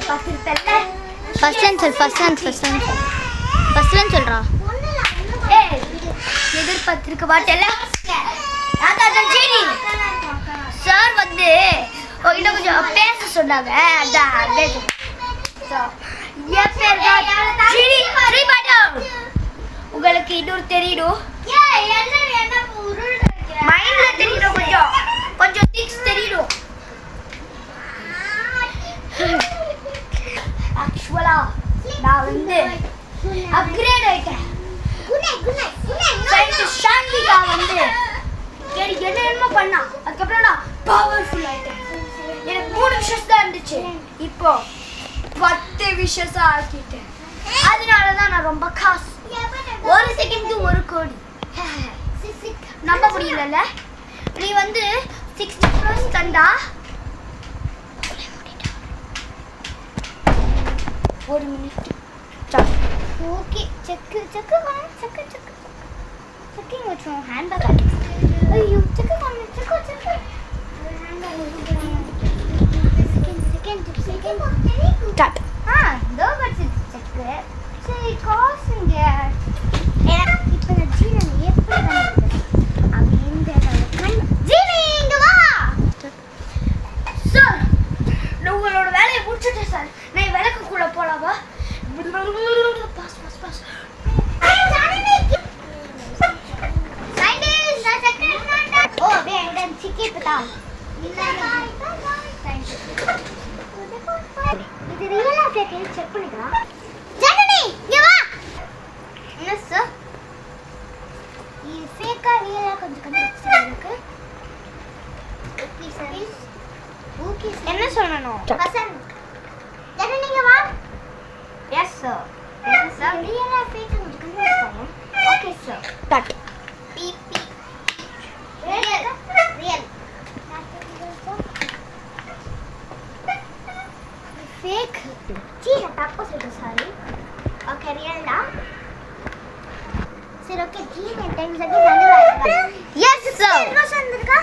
பார்த்திருப்பல்ல first line சொல்றா எதிர்பார்த்திருக்க மாட்டேல்ல அதான் சரி சார் வந்து இன்னும் கொஞ்சம் பேச சொன்னாங்க அதான் என் பேர் உங்களுக்கு இன்னொரு தெரியணும் மைண்ட்ல தெரியணும் கொஞ்சம் திங்ஸ் தெரியணும் ஆக்சுவலா நான் வந்து அப்கிரேட் ஆயிட்டேன் ஷாந்திகா வந்து என்னென்னமோ பண்ணா அதுக்கப்புறம் நான் பவர்ஃபுல் ஆயிட்டேன் எனக்கு 3 விஷஸ் தான் இருந்துச்சு இப்போ 10 விஷஸா ஆக்கிட்டேன் அதனாலதான் நான் ரொம்ப காசு 1 செகண்ட் 1 கோடி நம்ப முடியல நீ வந்து 60 ப்ளஸ் தந்தா 1 மினிட் ஓகே செக்கு செக்கிங் வச்சோம் ஹேண்ட்பேக் ஐயோ செக்கு ஸ்டார்ட் இதோ வச்சிருக்கு செக்கு சரி காசுங்க இப்போ நான் ஜீனன் எப்படி பண்ணிருக்கேன் அப்படின்னு ஜீனி இங்க வா சார் நான் உங்களோட வேலையை முடிச்சுட்டேன் சார் நான் விளக்குக்குள்ள போலாமா பாஸ் ஓ வேண்டாம் சிக்கிட்டா இது ரியலா ஃபேக் செக் பண்ணிக்கலாம் ஜனனி இங்க வா என்ன சார் இது ஃபேக்கா ரியலா கொஞ்சம் கண்டுபிடிச்சிருக்கு ஓகே சார் ஓகே என்ன சொல்லணும் ஹசன் ஜனனி இங்க வா எஸ் சார் ரியலா ஃபேக் கொஞ்சம் கண்டுபிடிச்சிட்டாங்க ஓகே சார் கட் பீ ரியல் fake சீன தப்பு சொல்லிட்டேன் சாரி ஓகே ரியல் தான் சரி ஓகே ஜீன் 10 செகண்ட்ஸ் வந்து எஸ் சார் என்ன சொன்னதுக்கா